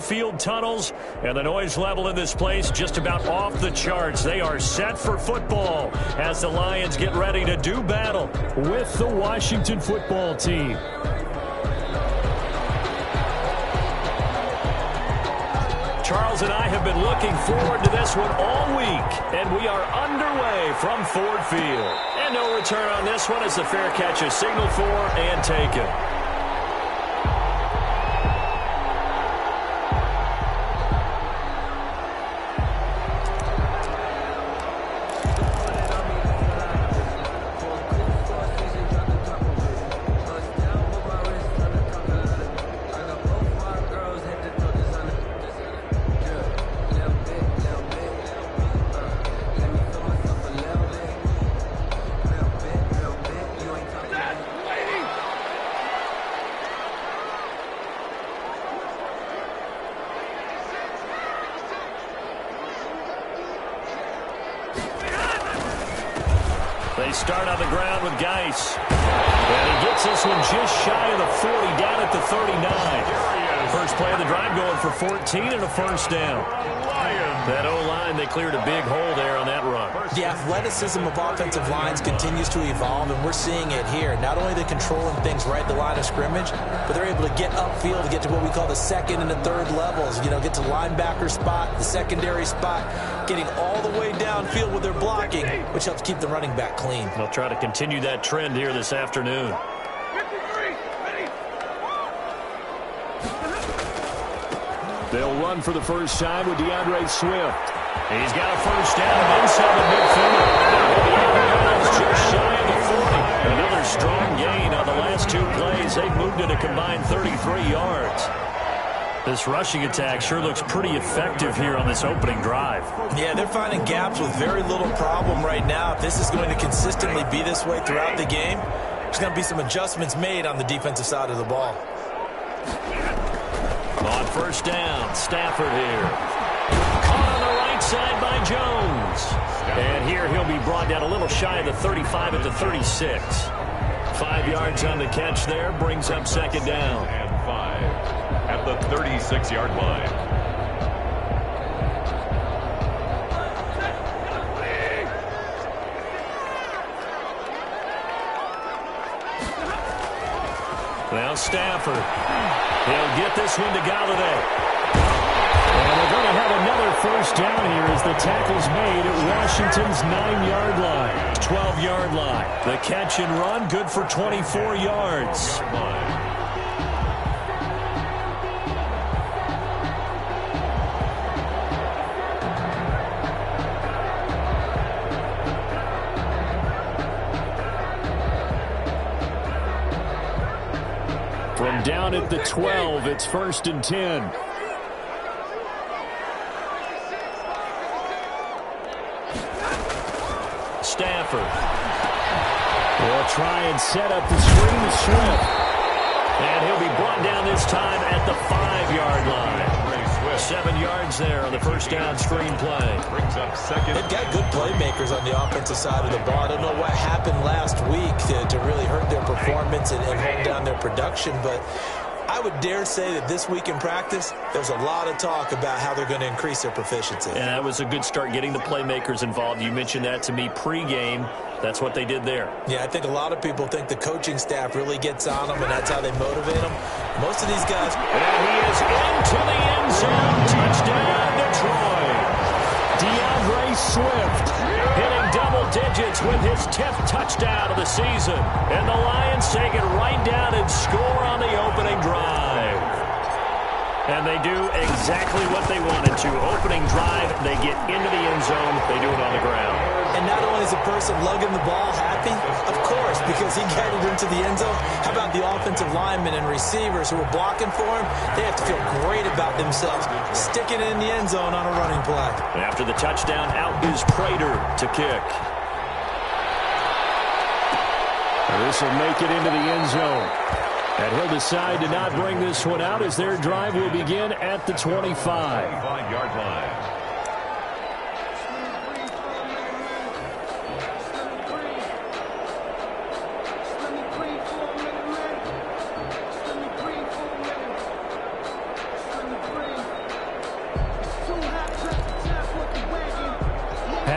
Ford Field tunnels, and the noise level in this place just about off the charts. They are set for football as the Lions get ready to do battle with the Washington football team. Charles and I have been looking forward to this one all week, and we are underway from Ford Field. And no return on this one as the fair catch is signaled for and taken. They start on the ground with Geis. And he gets this one just shy of the 40, down at the 39. First play of the drive going for 14 and a first down. That O-line, they cleared a big hole there on that run. The athleticism of offensive lines continues to evolve, and we're seeing it here. Not only are they controlling things right at the line of scrimmage, but they're able to get upfield to get to what we call the second and the third levels. You know, get to linebacker spot, the secondary spot, getting all the way downfield with their blocking, which helps keep the running back clean. They'll try to continue that trend here this afternoon. They'll run for the first time with DeAndre Swift. He's got a first down inside the midfield. Just shy of the 40. Another strong gain on the last two plays. They've moved it a combined 33 yards. This rushing attack sure looks pretty effective here on this opening drive. Yeah, they're finding gaps with very little problem right now. If this is going to consistently be this way throughout the game, there's going to be some adjustments made on the defensive side of the ball. On first down, Stafford here. Caught on the right side by Jones. And here he'll be brought down a little shy of the 35 at the 36. 5 yards on the catch there, brings up second down. And 5 at the 36-yard line. Now Stafford. He'll get this one to Galladay. And they're going to have another first down here as the tackle's made at Washington's 9-yard line. 12-yard line. The catch and run, good for 24 yards. From down at the 12, it's 1st and 10. Stafford will try and set up the screen to Swift. And he'll be brought down this time at the 5-yard line. 7 yards there on the first down screen play. Brings up second. They've got good playmakers on the offensive side of the ball. I don't know what happened last week to really hurt their performance and hold down their production, but I would dare say that this week in practice, there's a lot of talk about how they're going to increase their proficiency. And that was a good start getting the playmakers involved. You mentioned that to me pregame. That's what they did there. Yeah, I think a lot of people think the coaching staff really gets on them, and that's how they motivate them. Most of these guys... And he is into the end zone. Touchdown, Detroit. DeAndre Swift hitting double digits with his 10th touchdown of the season. And the Lions take it right down and score on the opening drive. And they do exactly what they wanted to. Opening drive, they get into the end zone. They do it on the ground. And not only is the person lugging the ball happy, of course, because he got it into the end zone. How about the offensive linemen and receivers who are blocking for him? They have to feel great about themselves, sticking it in the end zone on a running play. After the touchdown, out is Prater to kick. This will make it into the end zone. And he'll decide to not bring this one out as their drive will begin at the 25. 5-yard line.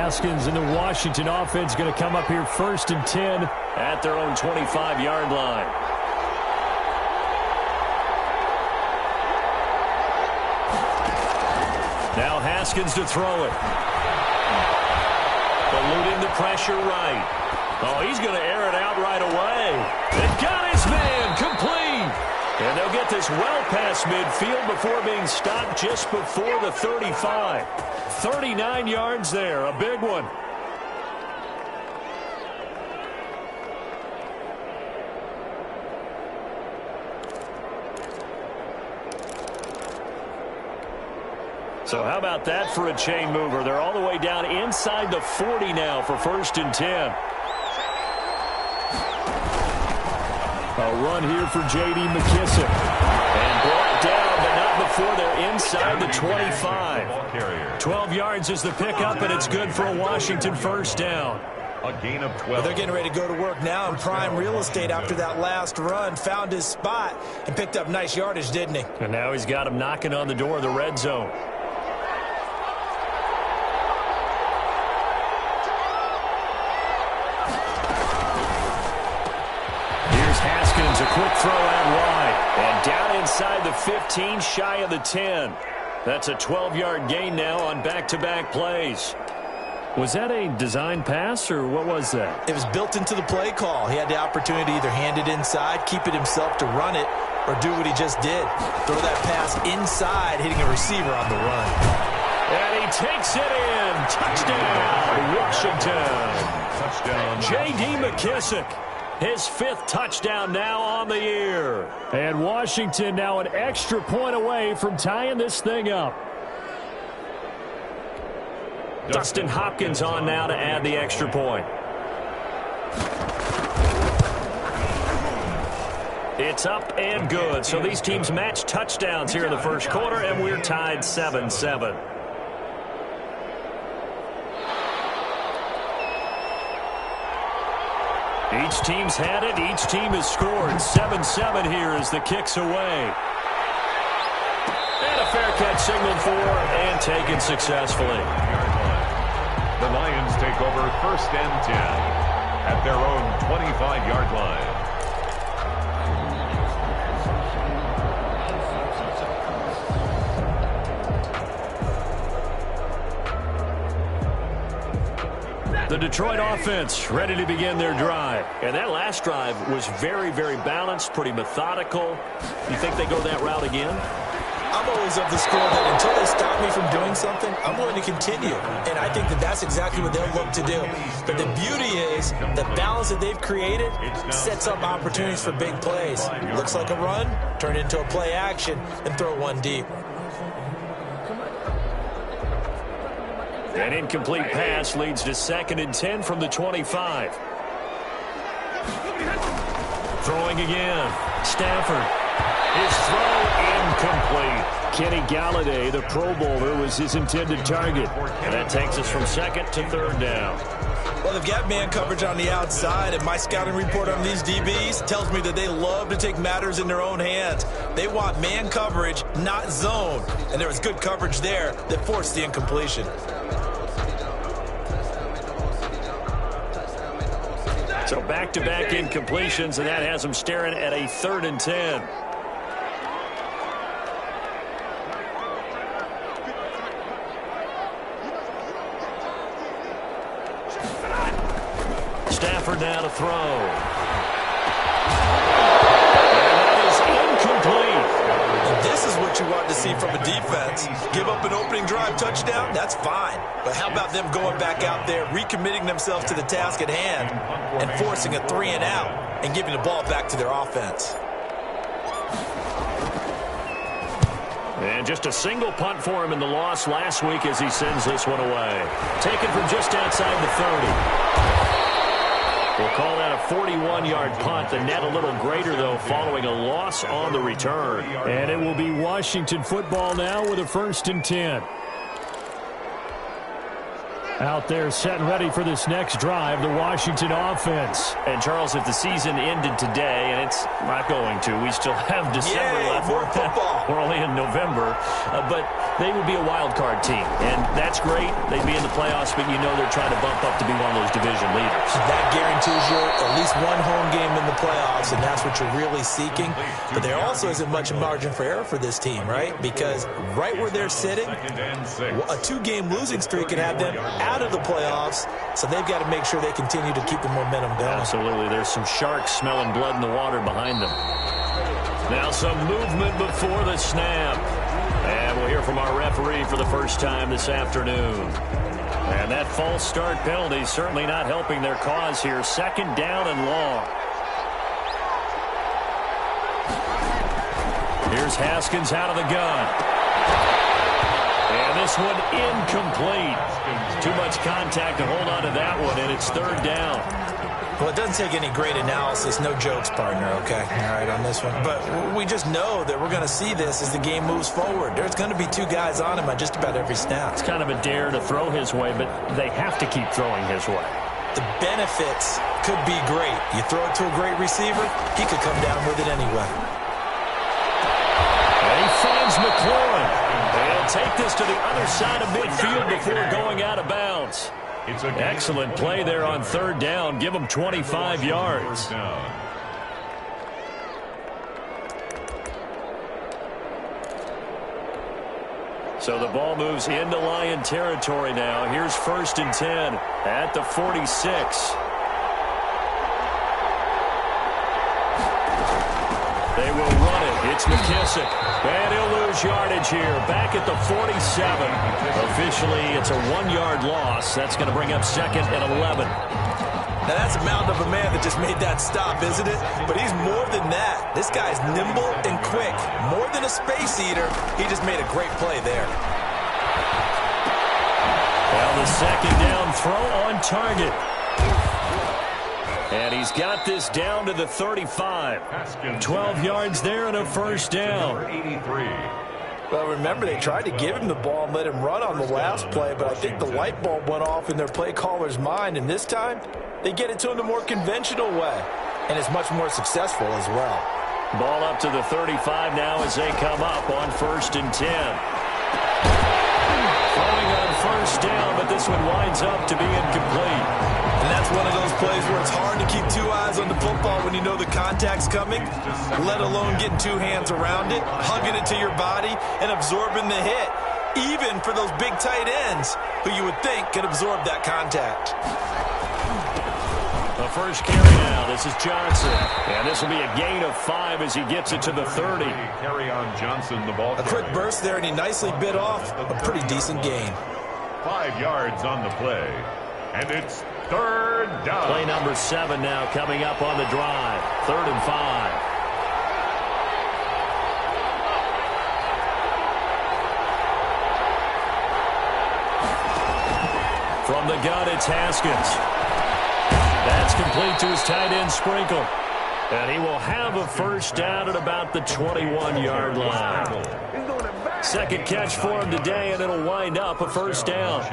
Haskins and the Washington offense going to come up here 1st and 10 at their own 25-yard line. Now Haskins to throw it. Eluding the pressure right. Oh, he's going to air it out right away. They've got his man complete. And they'll get this well past midfield before being stopped just before the 35. 39 yards there, a big one. So how about that for a chain mover? They're all the way down inside the 40 now for 1st and 10. A run here for J.D. McKissick. And brought down, but not before they're inside the 25. 12 yards is the pickup, and it's good for a Washington 1st down. A gain of 12. Well, they're getting ready to go to work now in prime real estate after that last run. Found his spot and picked up nice yardage, didn't he? And now he's got him knocking on the door of the red zone. Haskins, a quick throw out wide. And down inside the 15, shy of the 10. That's a 12-yard gain now on back-to-back plays. Was that a design pass, or what was that? It was built into the play call. He had the opportunity to either hand it inside, keep it himself to run it, or do what he just did. Throw that pass inside, hitting a receiver on the run. And he takes it in. Touchdown, Washington. Touchdown. J.D. McKissick. His 5th touchdown now on the year. And Washington now an extra point away from tying this thing up. Dustin Hopkins on now to add the extra point. It's up and good. So these teams match touchdowns here in the 1st quarter, and we're tied 7-7. Each team's had it. Each team has scored. 7-7 here as the kick's away. And a fair catch signaled for and taken successfully. The Lions take over 1st and 10 at their own 25-yard line. The Detroit offense ready to begin their drive. And that last drive was very, very balanced, pretty methodical. You think they go that route again? I'm always of the school that until they stop me from doing something, I'm going to continue. And I think that that's exactly what they'll look to do. But the beauty is the balance that they've created sets up opportunities for big plays. Looks like a run, turn it into a play action, and throw one deep. An incomplete pass leads to 2nd and 10 from the 25. Throwing again. Stafford. His throw incomplete. Kenny Galladay, the Pro Bowler, was his intended target. And that takes us from 2nd to 3rd down. Well, they've got man coverage on the outside, and my scouting report on these DBs tells me that they love to take matters in their own hands. They want man coverage, not zone. And there was good coverage there that forced the incompletion. So back-to-back incompletions, and that has them staring at a 3rd and 10. Stafford now to throw. And that is incomplete. And this is what you want to see from a defense. Give up an opening drive touchdown, that's fine. But how about them going back out there, recommitting themselves to the task at hand, and forcing a 3-and-out and giving the ball back to their offense. And just a single punt for him in the loss last week as he sends this one away. Taken from just outside the 30. We'll call that a 41-yard punt. The net a little greater, though, following a loss on the return. And it will be Washington football now with a 1st and 10. Out there set and ready for this next drive, the Washington offense. And, Charles, if the season ended today, and it's not going to, we still have December left. More football. We're only in November. But they would be a wild card team. And that's great. They'd be in the playoffs, but you know they're trying to bump up to be one of those division leaders. That guarantees you at least one home game in the playoffs, and that's what you're really seeking. But there also isn't much margin for error for this team, right? Because right where they're sitting, a 2-game losing streak could have them out of the playoffs, so they've got to make sure they continue to keep the momentum going. Absolutely. There's some sharks smelling blood in the water behind them. Now some movement before the snap. And we'll hear from our referee for the first time this afternoon. And that false start penalty certainly not helping their cause here. 2nd down and long. Here's Haskins out of the gun. And this one incomplete. Too much contact to hold on to that one, and it's 3rd down. Well, it doesn't take any great analysis, no jokes, partner, okay? All right, on this one. But we just know that we're going to see this as the game moves forward. There's going to be 2 guys on him on just about every snap. It's kind of a dare to throw his way, but they have to keep throwing his way. The benefits could be great. You throw it to a great receiver, he could come down with it anyway. And he finds McLaurin. They'll take this to the other side of midfield before going out of bounds. Excellent play there on 3rd down. Give them 25 yards. So the ball moves into Lion territory now. Here's 1st and 10 at the 46. They will run it. It's McKissick. And he'll lose yardage here. Back at the 47. Officially, it's a 1-yard loss. That's going to bring up 2nd and 11. Now, that's a mountain of a man that just made that stop, isn't it? But he's more than that. This guy's nimble and quick. More than a space eater. He just made a great play there. Well, the 2nd down throw on target. And he's got this down to the 35. 12 yards there and a 1st down. Well, remember, they tried to give him the ball and let him run on the last play, but I think the light bulb went off in their play caller's mind, and this time they get it to him the more conventional way, and it's much more successful as well. Ball up to the 35 now as they come up on 1st and 10. Throwing on 1st down, but this one winds up to be incomplete. And that's one of those plays where it's hard to keep 2 eyes on the football when you know the contact's coming, let alone getting 2 hands around it, hugging it to your body, and absorbing the hit, even for those big tight ends who you would think could absorb that contact. The first carry now. This is Johnson. And this will be a gain of 5 as he gets it to the 30. Carry on Johnson, the ball. A quick burst there, and he nicely bit off a pretty decent gain. 5 yards on the play. And it's 3rd down. Play number 7 now coming up on the drive. 3rd and 5. From the gun, it's Haskins. That's complete to his tight end, Sprinkle. And he will have a 1st down at about the 21-yard line. 2nd catch for him today, and it'll wind up a 1st down.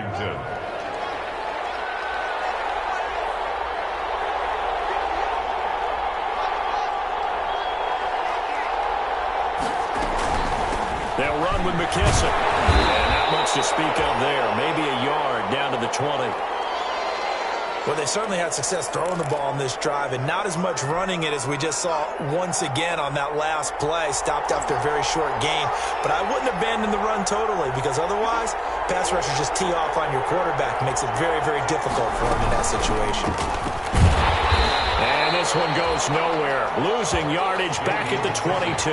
They'll run with McKissick. And not much to speak of there. Maybe a yard down to the 20. Well, they certainly had success throwing the ball on this drive, and not as much running it as we just saw once again on that last play, stopped after a very short gain. But I wouldn't abandon the run totally, because otherwise, pass rushers just tee off on your quarterback. Makes it very, very difficult for him in that situation. And this one goes nowhere. Losing yardage back at the 22.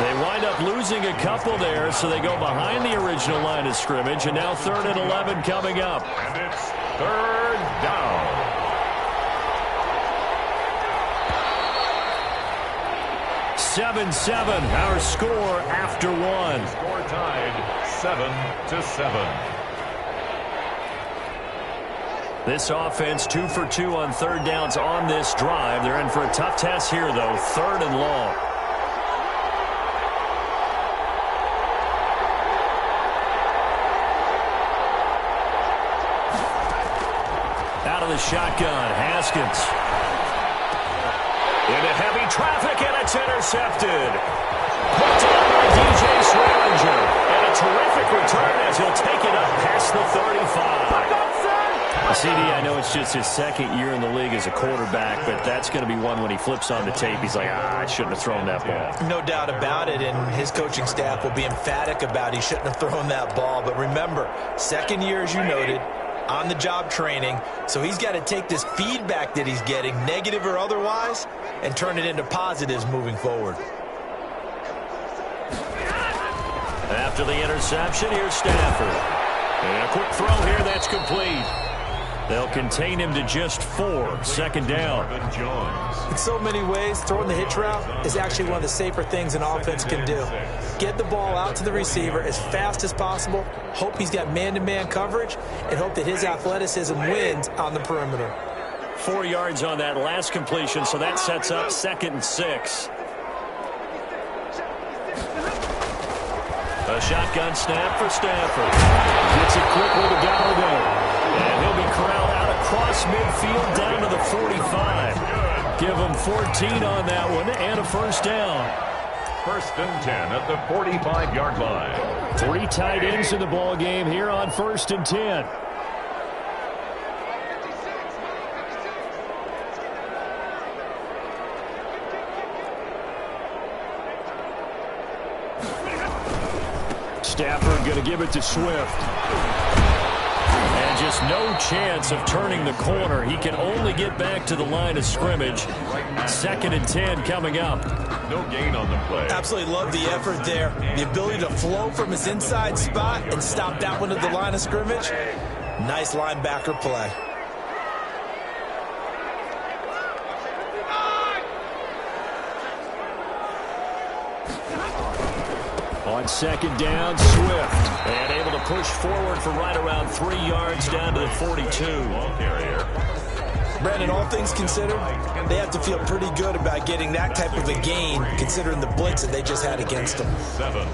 They wind up losing a couple there, so they go behind the original line of scrimmage, and now 3rd and 11 coming up. And it's 3rd down. (7-7) our score after 1. Score tied 7-7. This offense 2 for 2 on 3rd downs on this drive. They're in for a tough test here, though. 3rd and long. Out of the shotgun, Haskins. Into heavy traffic, and it's intercepted. Put down by DJ Swearinger. And a terrific it's just his second year in the league as a quarterback, but that's going to be one when he flips on the tape. He's like, I shouldn't have thrown that ball. No doubt about it, and his coaching staff will be emphatic about he shouldn't have thrown that ball. But remember, second year, as you noted, on-the-job training, so he's got to take this feedback that he's getting, negative or otherwise, and turn it into positives moving forward. After the interception, here's Stafford. And a quick throw here, that's complete. They'll contain him to just 4, second down. In so many ways, throwing the hitch route is actually one of the safer things an offense can do. Get the ball out to the receiver as fast as possible, hope he's got man-to-man coverage, and hope that his athleticism wins on the perimeter. 4 yards on that last completion, so that sets up 2nd and 6. A shotgun snap for Stafford. Gets it quickly to Galladay. And he'll be corralled out across midfield down to the 45. Give him 14 on that one and a first down. 1st and 10 at the 45-yard line. 3 tight ends in the ball game here on 1st and 10. Stafford going to give it to Swift. And just no chance of turning the corner. He can only get back to the line of scrimmage. 2nd and 10 coming up. No gain on the play. Absolutely love the effort there. The ability to flow from his inside spot and stop that one at the line of scrimmage. Nice linebacker play. On 2nd down, Swift. And able to push forward for right around 3 yards down to the 42. Brandon, all things considered, they have to feel pretty good about getting that type of a gain, considering the blitz that they just had against them. 7.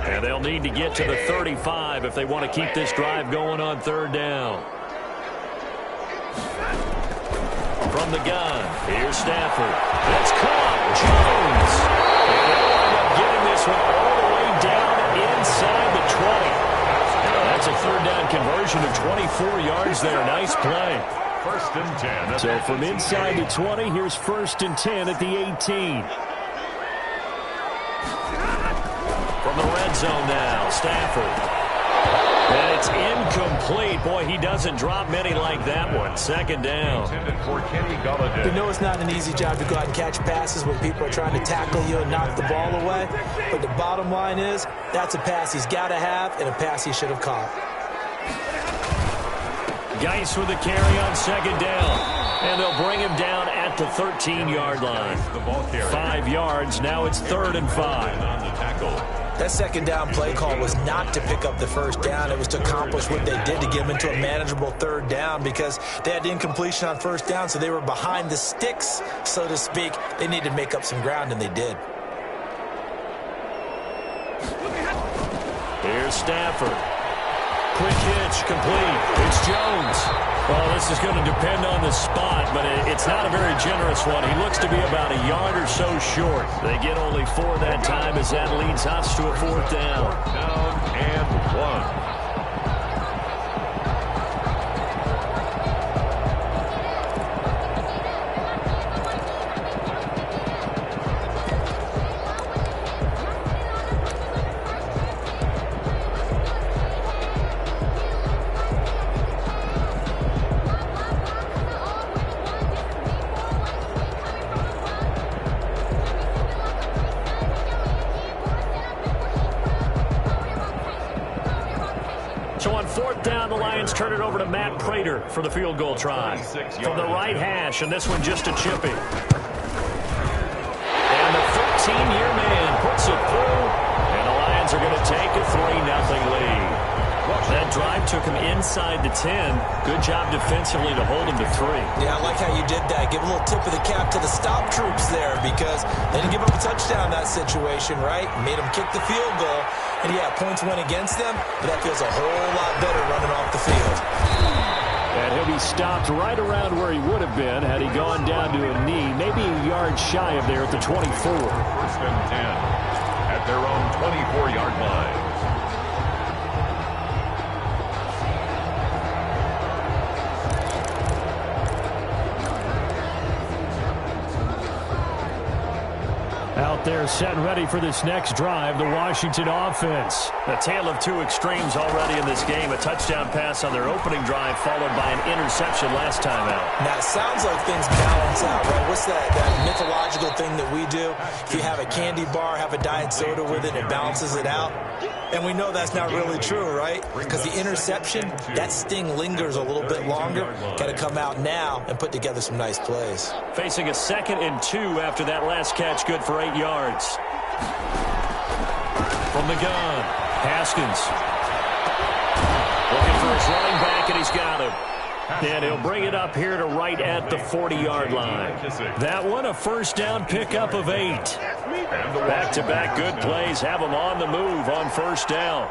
And they'll need to get to the 35 if they want to keep this drive going on 3rd down. From the gun, here's Stafford. That's caught. Jones. And they'll wind up getting this one all the way down inside the 20. That's a 3rd down conversion of 24 yards there. Nice play. 1st and 10. So from inside the 20, here's 1st and 10 at the 18. From the red zone now, Stafford. And it's incomplete. Boy, he doesn't drop many like that one. 2nd down. We know it's not an easy job to go out and catch passes when people are trying to tackle you and knock the ball away. But the bottom line is, that's a pass he's got to have and a pass he should have caught. Geis with the carry on 2nd down. And they'll bring him down at the 13-yard line. 5 yards. Now it's 3rd and 5. On the tackle. That 2nd down play call was not to pick up the 1st down. It was to accomplish what they did to get him into a manageable 3rd down because they had incompletion on 1st down, so they were behind the sticks, so to speak. They needed to make up some ground, and they did. Here's Stafford. Quick hitch, complete. It's Jones. Well, this is going to depend on the spot, but it's not a very generous one. He looks to be about a yard or so short. They get only 4 that time as that leads us to a 4th down. 4th down and 1. Turn it over to Matt Prater for the field goal try. From the right hash, and this one just a chippy. And the 13-year man puts it through, and the Lions are going to take a 3-0 lead. That drive took him inside the 10. Good job defensively to hold him to 3. Yeah, I like how you did that. Give a little tip of the cap to the stop troops there because they didn't give up a touchdown in that situation, right? Made them kick the field goal. And yeah, points went against them, but that feels a whole lot better running off the field. And he'll be stopped right around where he would have been had he gone down to a knee, maybe a yard shy of there at the 24. 1st and 10 at their own 24-yard line. Out there set and ready for this next drive, the Washington offense. A tale of two extremes already in this game. A touchdown pass on their opening drive followed by an interception last time out. Now, it sounds like things balance out, right? What's that mythological thing that we do? If you have a candy bar, have a diet soda with it, it balances it out. And we know that's not really true, right? Because the interception, that sting lingers a little bit longer. Got to come out now and put together some nice plays. Facing a 2nd and 2 after that last catch, good for 8 yards. From the gun, Haskins. Looking for his running back, and he's got him. And he'll bring it up here to right at the 40-yard line. That one, a first down pickup of 8. Back-to-back good plays have him on the move on first down.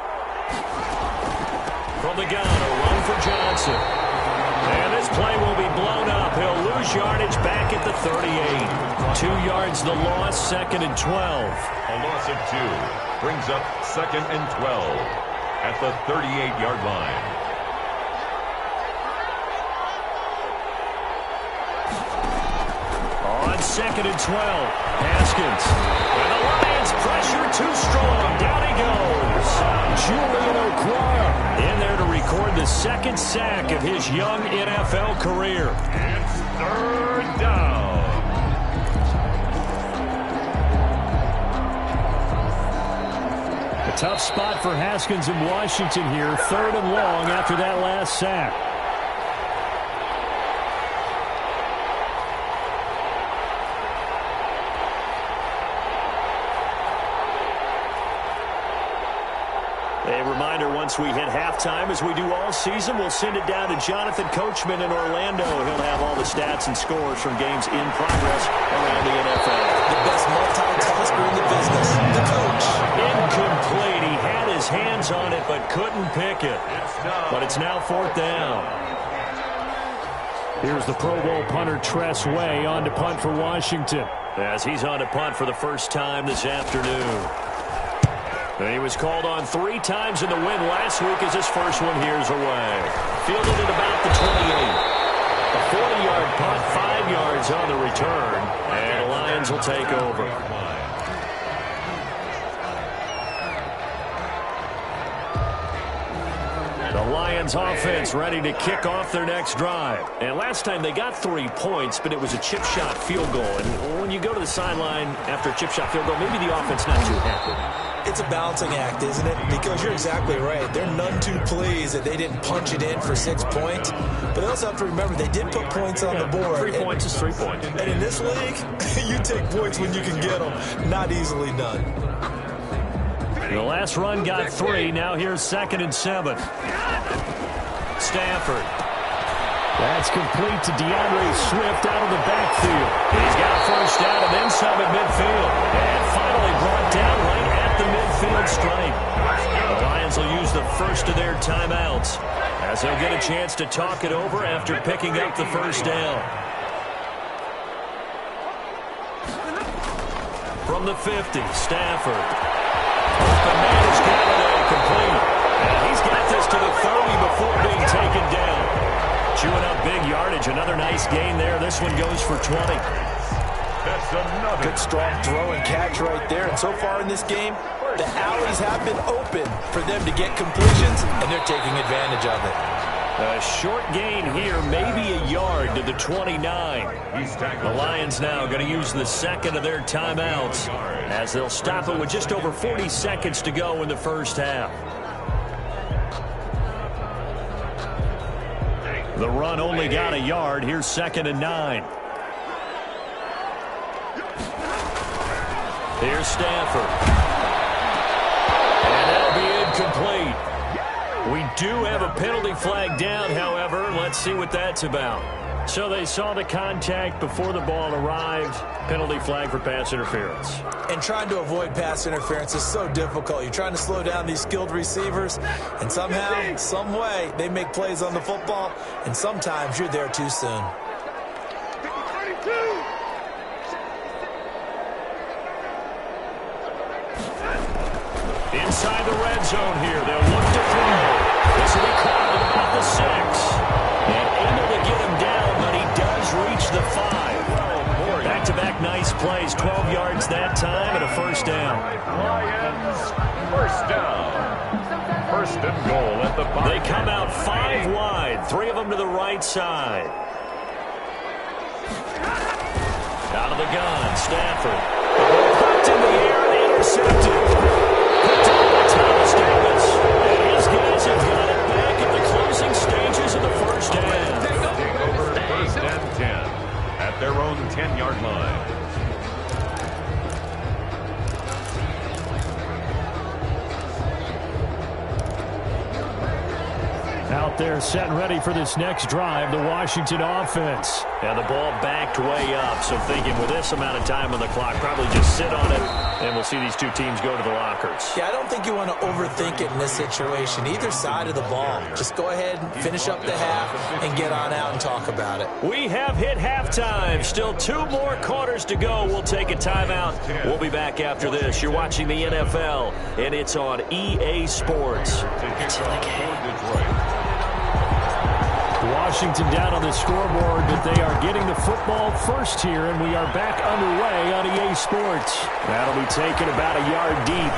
From the gun, a run for Johnson. And this play will be blown up. He'll lose yardage back at the 38. 2 yards the loss, 2nd and 12. A loss of 2 brings up 2nd and 12 at the 38-yard line. On 2nd and 12, Haskins. And the Lions pressure too strong. Down he goes. Julian Okwara in there to record the 2nd sack of his young NFL career. It's 3rd down. A tough spot for Haskins in Washington here. 3rd and long after that last sack. Once we hit halftime, as we do all season, we'll send it down to Jonathan Coachman in Orlando. He'll have all the stats and scores from games in progress around the NFL. The best multitasker in the business, the coach. Incomplete. He had his hands on it but couldn't pick it. But it's now 4th down. Here's the Pro Bowl punter Tress Way on to punt for Washington. As he's on to punt for the first time this afternoon. And he was called on 3 times in the win last week as his first one here's away. Fielded at about the 28. A 40-yard punt, 5 yards on the return. And the Lions will take over. The Lions offense ready to kick off their next drive. And last time they got 3 points, but it was a chip shot field goal. And when you go to the sideline after a chip shot field goal, maybe the offense not too happy. It's a balancing act, isn't it? Because you're exactly right. They're none too pleased that they didn't punch it in for 6 points. But they also have to remember they did put points on the board. 3 points is 3 points. And in this league, you take points when you can get them. Not easily done. The last run got 3. Now here's 2nd and 7. Stafford. That's complete to DeAndre Swift out of the backfield. He's got a first down and then some at midfield. And finally brought down right at the midfield stripe. The Lions will use the first of their timeouts as they'll get a chance to talk it over after picking up the first down. From the 50, Stafford. Open man has got it complete. And he's got this to the 30 before being taken down. Chewing up big yardage. Another nice gain there. This one goes for 20. That's another good strong throw and catch right there. And so far in this game, the alleys have been open for them to get completions, and they're taking advantage of it. A short gain here, maybe a yard to the 29. The Lions now going to use the 2nd of their timeouts as they'll stop it with just over 40 seconds to go in the first half. The run only got a yard. Here's 2nd and 9. Here's Stafford. And that'll be incomplete. We do have a penalty flag down, however. Let's see what that's about. So they saw the contact before the ball arrived. Penalty flag for pass interference. And trying to avoid pass interference is so difficult. You're trying to slow down these skilled receivers, and somehow, some way, they make plays on the football, and sometimes you're there too soon. Inside the red zone here. They'll look to throw. This will be caught at about the 6. And able to get him down, but he does reach the 5. Back-to-back nice plays, 12 yards that time, and a first down. Lions, first down. First and goal at the 5. They come out 5 wide, 3 of them to the right side. Out of the gun, Stafford. The ball popped in the air and intercepted. Picked up by Thomas Davis. And his guys have got it back at the closing stages of the first half. Take over first and 10 at their own 10-yard line. Out there set and ready for this next drive, the Washington offense. And the ball backed way up, so thinking with this amount of time on the clock, probably just sit on it, and we'll see these two teams go to the lockers. Yeah, I don't think you want to overthink it in this situation. Either side of the ball. Just go ahead and finish up the half and get on out and talk about it. We have hit halftime. Still 2 more quarters to go. We'll take a timeout. We'll be back after this. You're watching the NFL, and it's on EA Sports. It's in the game. Washington down on the scoreboard, but they are getting the football first here, and we are back underway on EA Sports. That'll be taken about a yard deep.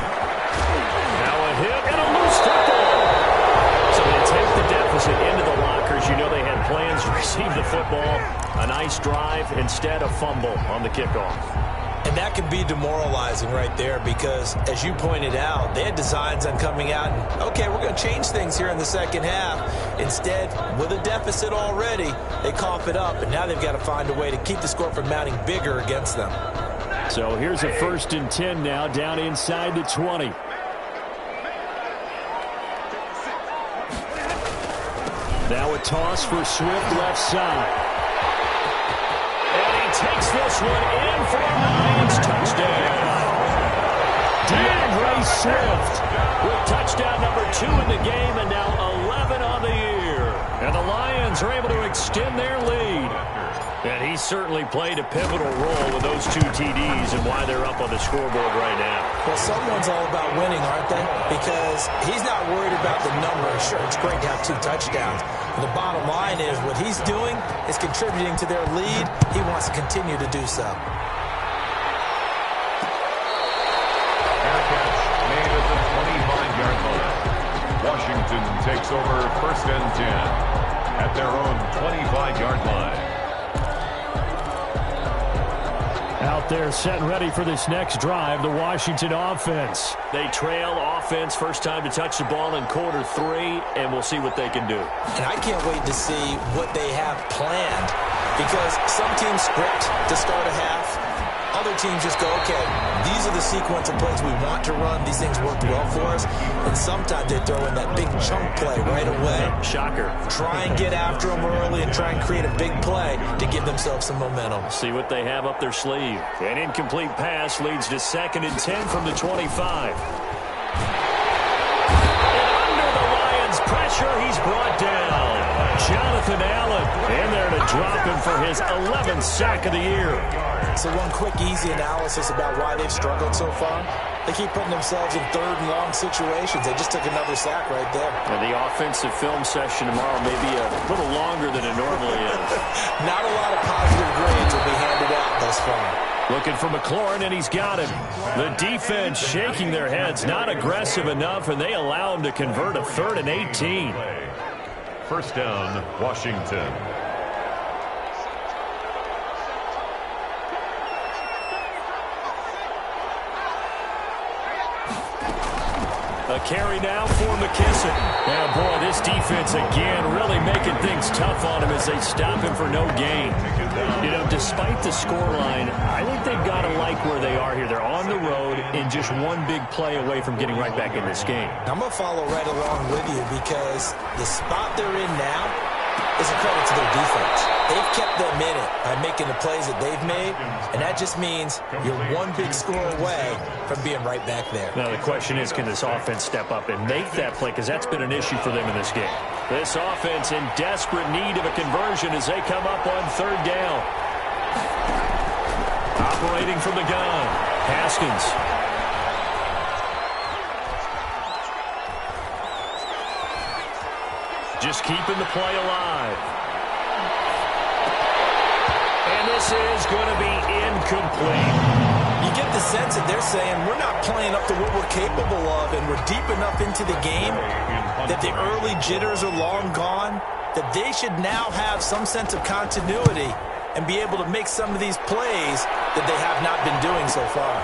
Now a hit and a loose football. So they take the deficit into the lockers. You know they had plans to receive the football. A nice drive, instead a fumble on the kickoff. And that can be demoralizing right there because, as you pointed out, they had designs on coming out and, okay, we're going to change things here in the second half. Instead, with a deficit already, they cough it up, and now they've got to find a way to keep the score from mounting bigger against them. So here's a 1st and 10 now, down inside the 20. Now a toss for Swift left side. Takes this one in for a Lions touchdown. DeAndre Swift with touchdown number 2 in the game and now 11 on the year. And the Lions are able to extend their lead. And he certainly played a pivotal role with those 2 TDs and why they're up on the scoreboard right now. Well, someone's all about winning, aren't they? Because he's not worried about the number. Sure, it's great to have 2 touchdowns. But the bottom line is what he's doing is contributing to their lead. He wants to continue to do so. Fair catch made at the 25-yard line. Washington takes over first and 10 at their own 25-yard line. Out there set and ready for this next drive, the Washington offense. They trail offense, first time to touch the ball in quarter 3, and we'll see what they can do. And I can't wait to see what they have planned because some teams script to start a half. Other teams just go, okay, these are the sequence of plays we want to run. These things worked well for us. And sometimes they throw in that big chunk play right away. Shocker. Try and get after them early and try and create a big play to give themselves some momentum. See what they have up their sleeve. An incomplete pass leads to 2nd and 10 from the 25. And under the Lions' pressure, he's brought down. Jonathan Allen in there to drop him for his 11th sack of the year. So one quick, easy analysis about why they've struggled so far. They keep putting themselves in 3rd and long situations. They just took another sack right there. And the offensive film session tomorrow may be a little longer than it normally is. Not a lot of positive grades will be handed out thus far. Looking for McLaurin, and he's got him. The defense shaking their heads, not aggressive enough, and they allow him to convert a 3rd and 18. First down, Washington. A carry now for McKissick. And boy, this defense again really making things tough on him as they stop him for no gain. You know, despite the scoreline, I think they've got to like where they are here. They're on the road and just one big play away from getting right back in this game. I'm going to follow right along with you because the spot they're in now is a credit to their defense. They've kept them in it by making the plays that they've made, and that just means you're one big score away from being right back there. Now the question is, can this offense step up and make that play? Because that's been an issue for them in this game. This offense in desperate need of a conversion as they come up on 3rd down. Operating from the gun, Haskins. Just keeping the play alive. And this This is going to be incomplete. You get the sense that they're saying we're not playing up to what we're capable of, and we're deep enough into the game that the early jitters are long gone, that they should now have some sense of continuity and be able to make some of these plays that they have not been doing so far.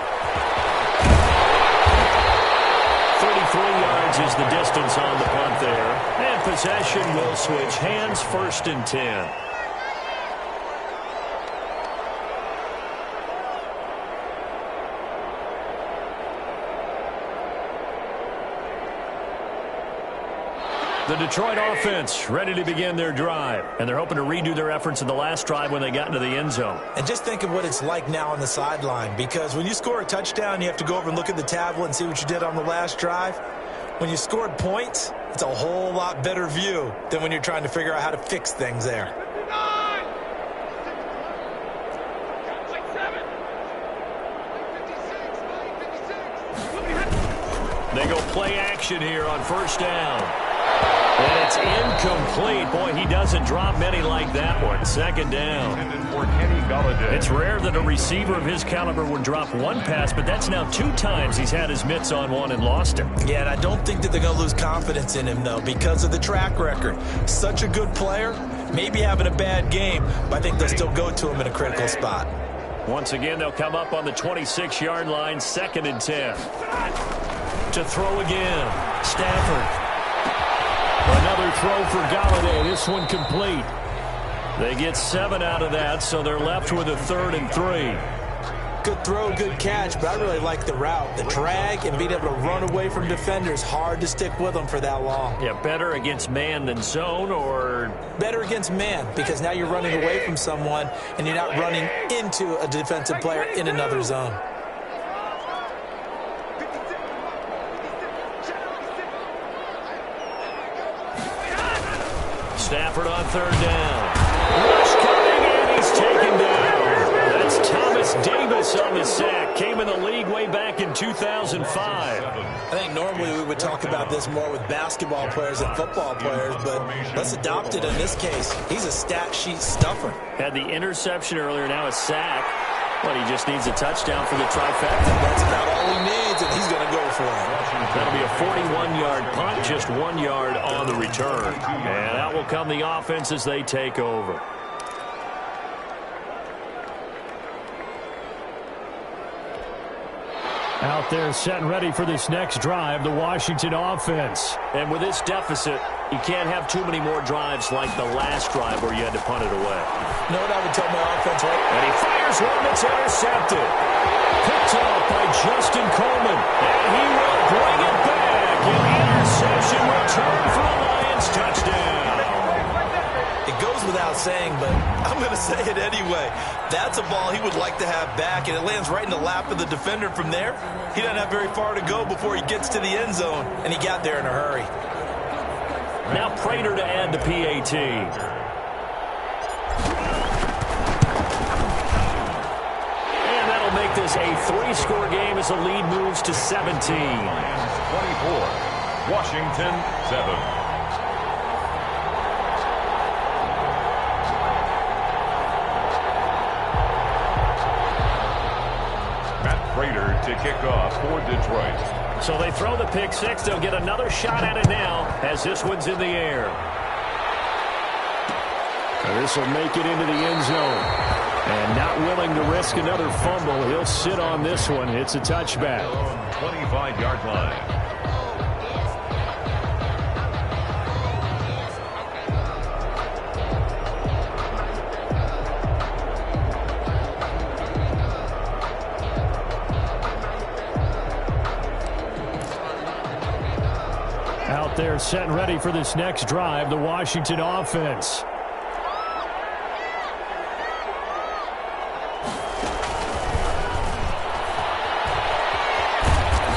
33 yards is the distance on the punt there. And possession will switch hands, 1st and 10. The Detroit offense ready to begin their drive. And they're hoping to redo their efforts in the last drive when they got into the end zone. And just think of what it's like now on the sideline, because when you score a touchdown, you have to go over and look at the tablet and see what you did on the last drive. When you scored points, it's a whole lot better view than when you're trying to figure out how to fix things there. They go play action here on 1st down. And it's incomplete. Boy, he doesn't drop many like that one. 2nd down. It's rare that a receiver of his caliber would drop one pass, but that's now 2 times he's had his mitts on one and lost it. Yeah, and I don't think that they're going to lose confidence in him, though, because of the track record. Such a good player, maybe having a bad game, but I think they'll still go to him in a critical spot. Once again, they'll come up on the 26-yard line, 2nd and 10. To throw again, Stafford. Another throw for Galladay. This one complete. They get 7 out of that, so they're left with a 3rd and 3. Good throw, good catch, but I really like the route. The drag and being able to run away from defenders, hard to stick with them for that long. Yeah, better against man than zone, or? Better against man, because now you're running away from someone and you're not running into a defensive player in another zone. Stafford on 3rd down. Rush coming, and he's taken down. That's Thomas Davis on the sack. Came in the league way back in 2005. I think normally we would talk about this more with basketball players and football players, but let's adopt it in this case. He's a stat sheet stuffer. Had the interception earlier, now a sack. But he just needs a touchdown for the trifecta. That's about all he needs, and he's going to go for it. That'll be a 41-yard punt, just 1 yard on the return. And out will come the offense as they take over. Out there set and ready for this next drive, the Washington offense. And with this deficit, you can't have too many more drives like the last drive where you had to punt it away. You know what I would tell my offense, right? And he fires one that's intercepted. Picked off by Justin Coleman. And he will bring it back. An interception return for the Lions touchdown. It goes without saying, but I'm going to say it anyway. That's a ball he would like to have back, and it lands right in the lap of the defender from there. He doesn't have very far to go before he gets to the end zone, and he got there in a hurry. Now Prater to add the PAT. And that'll make this a 3-score game as the lead moves to 17. 24, Washington 7. To kick off for Detroit. So they throw the pick six. They'll get another shot at it now as this one's in the air. This will make it into the end zone. And not willing to risk another fumble, he'll sit on this one. It's a touchback. 25-yard line. Out there set and ready for this next drive, the Washington offense.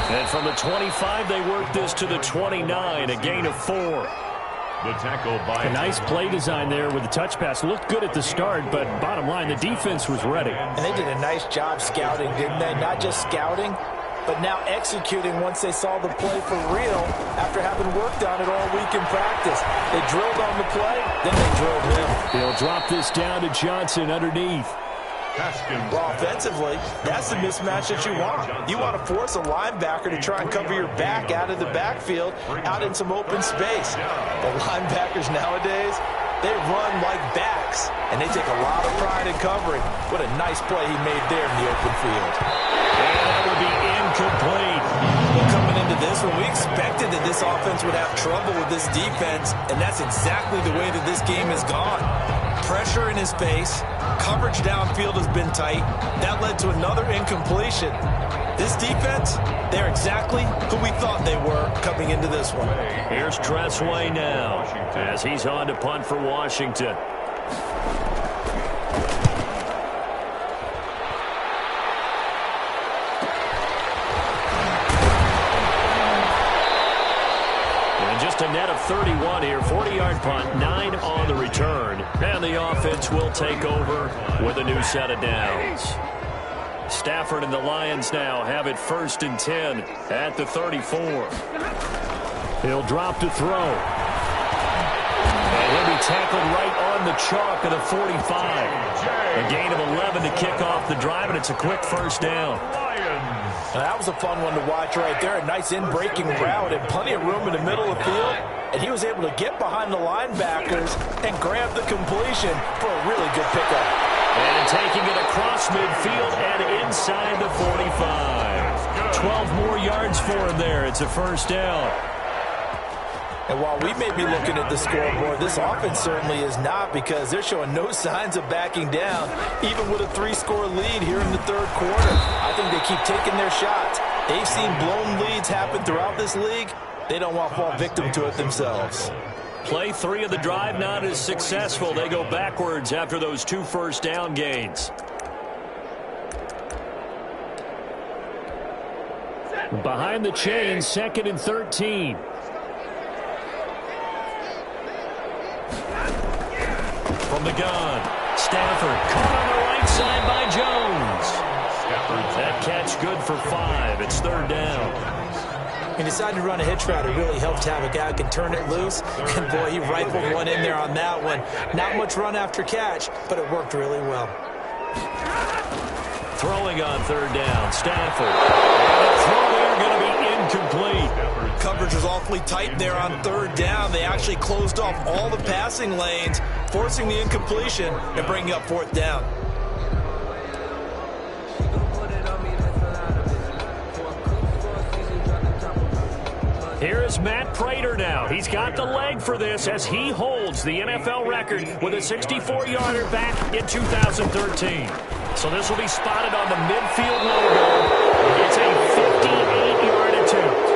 And from the 25, they work this to the 29, a gain of 4. The tackle by a nice play design there with the touch pass. Looked good at the start, but bottom line, the defense was ready. And they did a nice job scouting, didn't they? Not just scouting, but now executing once they saw the play for real after having worked on it all week in practice. They drilled on the play, then they drilled him. They'll drop this down to Johnson underneath. Well, offensively, that's the mismatch that you want. You want to force a linebacker to try and cover your back out of the backfield, out in some open space. The linebackers nowadays, they run like backs, and they take a lot of pride in covering. What a nice play he made there in the open field. And that would be incomplete. Well, coming into this one, we expected that this offense would have trouble with this defense, and that's exactly the way that this game has gone. Pressure in his face, coverage downfield has been tight. That led to another incompletion. This defense, they're exactly who we thought they were coming into this one. Here's Tressway now as he's on to punt for Washington. Just a net of 31 here, 40-yard punt, 9 on the return. And the offense will take over with a new set of downs. Stafford and the Lions now have it 1st and 10 at the 34. He'll drop to throw. And he'll be tackled right on the chalk of the 45. A gain of 11 to kick off the drive, and it's a quick first down. Now, that was a fun one to watch right there. A nice in-breaking route and plenty of room in the middle of the field. And he was able to get behind the linebackers and grab the completion for a really good pickup. And taking it across midfield and inside the 45. 12 more yards for him there. It's a first down. And while we may be looking at the scoreboard, this offense certainly is not, because they're showing no signs of backing down, even with a 3-score lead here in the third quarter. I think they keep taking their shots. They've seen blown leads happen throughout this league. They don't want to fall victim to it themselves. Play 3 of the drive not as successful. They go backwards after those 2 first down gains. Behind the chains, 2nd and 13. From the gun, Stafford caught on the right side by Jones. That catch good for 5. It's 3rd down. He decided to run a hitch route. It really helped to have a guy who can turn it loose. And, boy, he rifled one in there on that one. Not much run after catch, but it worked really well. Throwing on 3rd down, Stafford. And the throw there going to be incomplete. Coverage was awfully tight there on 3rd down. They actually closed off all the passing lanes, forcing the incompletion and bringing up 4th down. Here is Matt Prater now. He's got the leg for this as he holds the NFL record with a 64-yarder back in 2013. So this will be spotted on the midfield logo. It's a 58-yard attempt.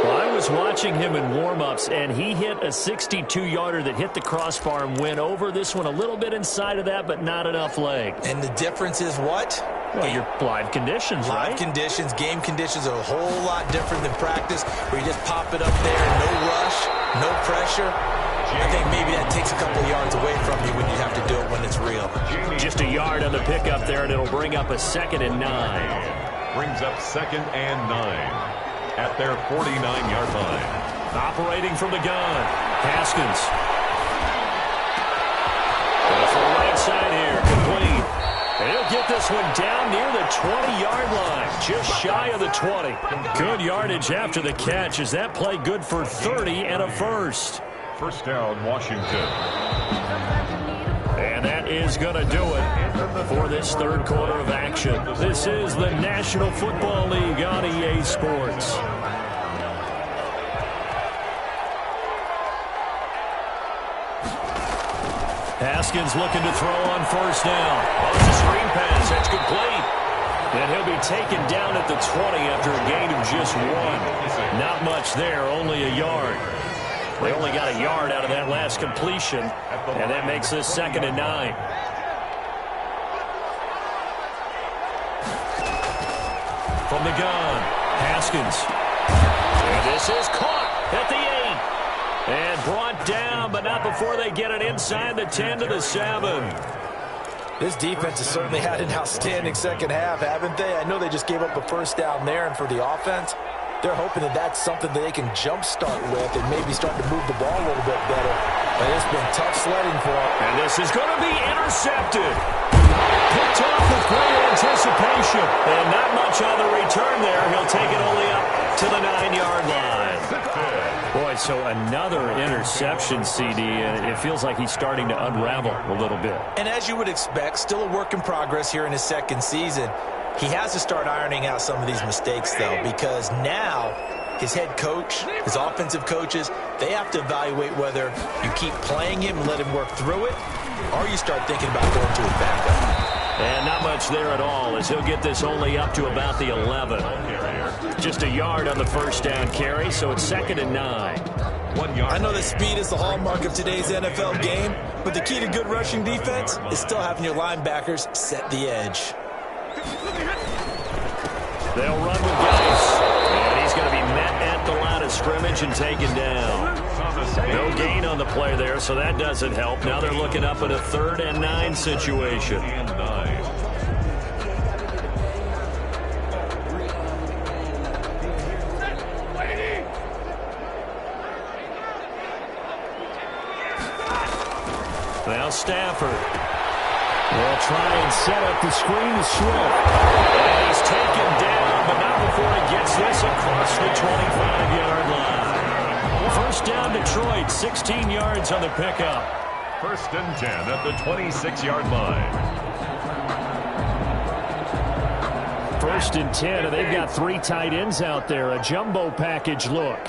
Well, I was watching him in warm-ups, and he hit a 62-yarder that hit the crossbar and went over. This one a little bit inside of that, but not enough leg. And the difference is what? Well, your live conditions, right? Live conditions, game conditions are a whole lot different than practice, where you just pop it up there, no rush, no pressure. I think maybe that takes a couple of yards away from you when you have to do it when it's real. Just a yard on the pickup there, and it'll bring up a 2nd and 9. Brings up 2nd and 9 at their 49-yard line. Operating from the gun, Haskins. Off the right side here, complete. And he'll get this one down near the 20-yard line, just shy of the 20. Good yardage after the catch. Is that play good for 30 and a first? First down, Washington. And that is going to do it for this 3rd quarter of action. This is the National Football League on EA Sports. Haskins looking to throw on 1st down. Oh, it's a screen pass. That's complete. And he'll be taken down at the 20 after a gain of just 1. Not much there, only a yard. They only got a yard out of that last completion, and that makes this 2nd and 9. From the gun, Haskins. And this is caught at the 8. And brought down, but not before they get it inside the 10 to the 7. This defense has certainly had an outstanding second half, haven't they? I know they just gave up a first down there, and for the offense, they're hoping that that's something that they can jumpstart with and maybe start to move the ball a little bit better. But it's been tough sledding for them. And this is going to be intercepted. picked off with great anticipation. And not much on the return there. He'll take it only up to the 9-yard line. Boy, so another interception, CD, and it feels like he's starting to unravel a little bit. And as you would expect, still a work in progress here in his second season. He has to start ironing out some of these mistakes, though, because now his head coach, his offensive coaches, they have to evaluate whether you keep playing him and let him work through it, or you start thinking about going to his backup. And not much there at all, as he'll get this only up to about the 11. Just a yard on the first down carry, so it's 2nd and 9. 1 yard. I know that speed is the hallmark of today's NFL game, but the key to good rushing defense is still having your linebackers set the edge. They'll run with Geis, and he's going to be met at the line of scrimmage and taken down. No gain on the play there, so that doesn't help. Now they're looking up at a 3rd and 9 situation. Now Stafford will try and set up the screen to Swift. And he's taken down, but not before he gets this across the 25-yard line. First down Detroit, 16 yards on the pickup. 1st and 10 at the 26-yard line. 1st and 10, and they've got 3 tight ends out there. A jumbo package look.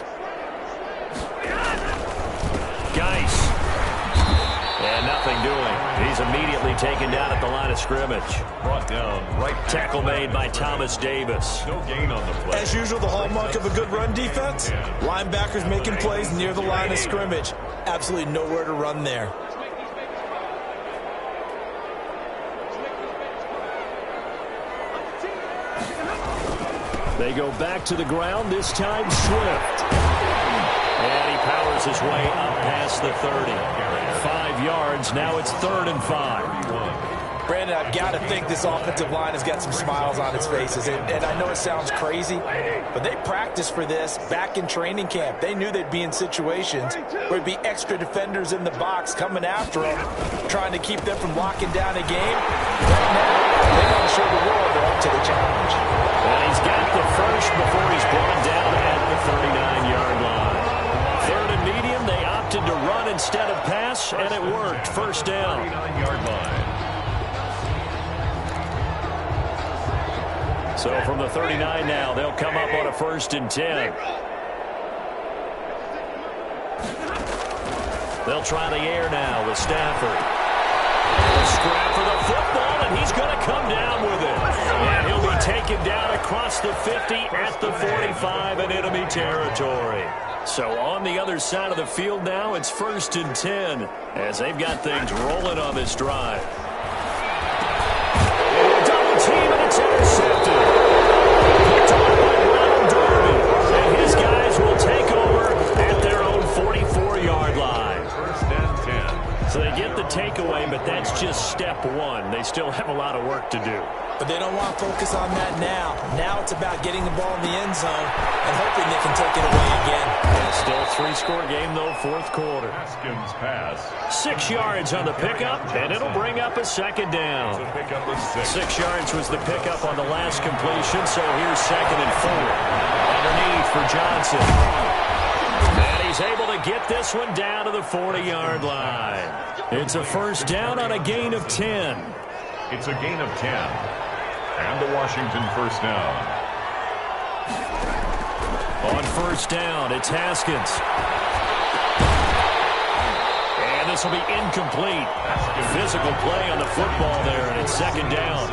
Geis. And nothing doing. He's immediately taken down at the line of scrimmage. Brought down right. Tackle made by Thomas Davis. No gain on the play. As usual, the hallmark of a good run defense, linebackers making plays near the line of scrimmage. Absolutely nowhere to run there. They go back to the ground, this time Swift. And he powers his way up past the 30. 5 yards, now it's 3rd and 5. Brandon, I've got to think this offensive line has got some smiles on its faces. And I know it sounds crazy, but they practiced for this back in training camp. They knew they'd be in situations where there'd be extra defenders in the box coming after them, trying to keep them from locking down a game. Right now, they want to show the world they're up to the challenge. And he's got the first before he's brought down at the 39-yard line. 3rd and medium, they opted to run instead of pass, and it worked. First down. 39-yard line. So from the 39 now, they'll come up on a 1st and 10. They'll try the air now with Stafford. Scrap for the football, and he's going to come down with it. And he'll be taken down across the 50 at the 45 in enemy territory. So on the other side of the field now, it's 1st and 10 as they've got things rolling on this drive. Double team, and it's intercepted. Picked off by Ronald Darby. And his guys will take over at their own 44-yard line. 1st and 10. So they get the takeaway, but that's just step one. They still have a lot of work to do. But they don't want to focus on that now. Now it's about getting the ball in the end zone and hoping they can take it away again. And still a 3-score game, though, 4th quarter. Haskins pass. 6 yards on the pickup, and it'll bring up a 2nd down. To pick up a 6. 6 yards was the pickup on the last completion, so here's 2nd and 4. Underneath for Johnson. And he's able to get this one down to the 40-yard line. It's a first down on a gain of 10. It's a gain of 10. And the Washington first down. On first down, it's Haskins. And this will be incomplete. Physical play on the football there, and it's 2nd down.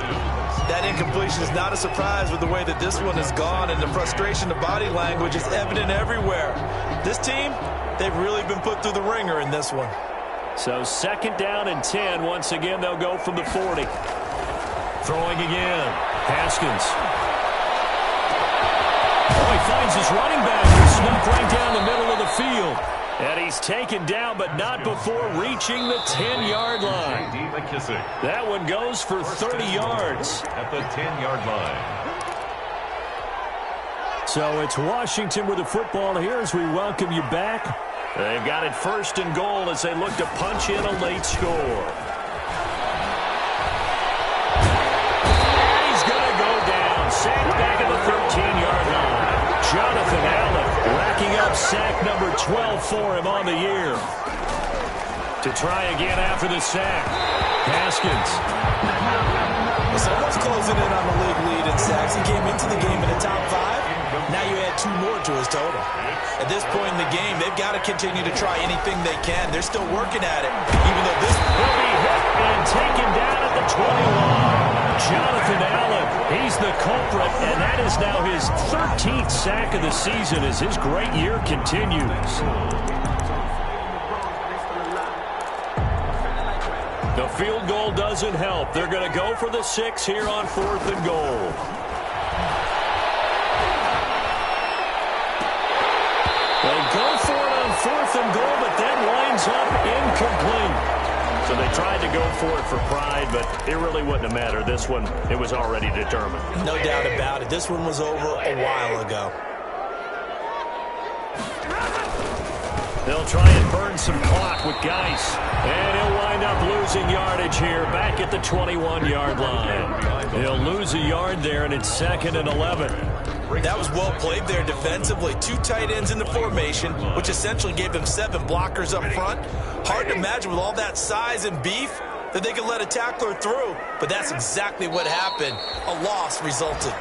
That incompletion is not a surprise with the way that this one has gone, and the frustration of body language is evident everywhere. This team, they've really been put through the ringer in this one. So 2nd down and 10. Once again, they'll go from the 40. Throwing again. Haskins. Oh, he finds his running back who snuck right down the middle of the field. And he's taken down, but not before reaching the 10-yard line. J.D. McKissick. That one goes for 30 yards. At the 10-yard line. So it's Washington with the football here as we welcome you back. They've got it 1st and goal as they look to punch in a late score. up sack number 12 for him on the year. To try again after the sack, Haskins. Someone's closing in on the league lead in sacks. He came into the game in the top 5. Now you add 2 more to his total. At this point in the game, they've got to continue to try anything they can. They're still working at it, even though this will be hit and taken down at the 21. Jonathan Allen, he's the culprit, and that is now his 13th sack of the season as his great year continues. The field goal doesn't help. They're going to go for the 6 here on 4th and goal. They go for it on 4th and goal, but that winds up incomplete. So they tried to go for it for pride, but it really wouldn't have mattered. This one, it was already determined. No doubt about it. This one was over a while ago. They'll try and burn some clock with Geis. And he'll wind up losing yardage here back at the 21-yard line. He'll lose a yard there, and it's 2nd and 11. That was well played there defensively. 2 tight ends in the formation, which essentially gave them 7 blockers up front. Hard to imagine with all that size and beef that they could let a tackler through. But that's exactly what happened. A loss resulted.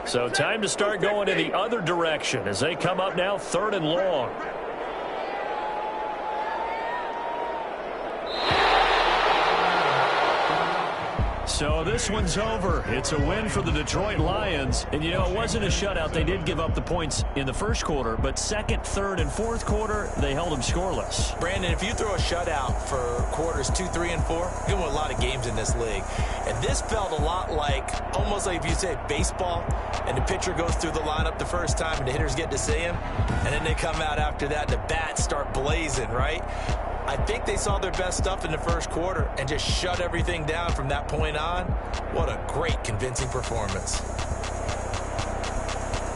So time to start going in the other direction as they come up now 3rd and long. So this one's over. It's a win for the Detroit Lions. And, you know, it wasn't a shutout. They did give up the points in the first quarter, but 2nd, 3rd, and 4th quarter, they held them scoreless. Brandon, if you throw a shutout for quarters 2, 3, and 4, you're going to win a lot of games in this league. And this felt a lot like, almost like if you say baseball, and the pitcher goes through the lineup the first time, and the hitters get to see him, and then they come out after that, and the bats start blazing, right? I think they saw their best stuff in the first quarter and just shut everything down from that point on. What a great, convincing performance.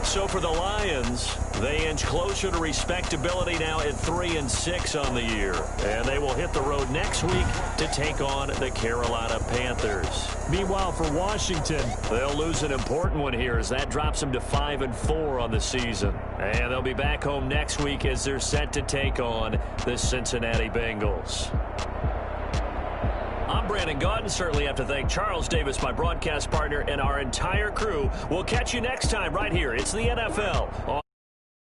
So for the Lions, they inch closer to respectability now at 3-6 on the year. And they will hit the road next week to take on the Carolina Panthers. Meanwhile, for Washington, they'll lose an important one here as that drops them to 5-4 on the season. And they'll be back home next week as they're set to take on the Cincinnati Bengals. I'm Brandon Gaudin. Certainly have to thank Charles Davis, my broadcast partner, and our entire crew. We'll catch you next time right here. It's the NFL.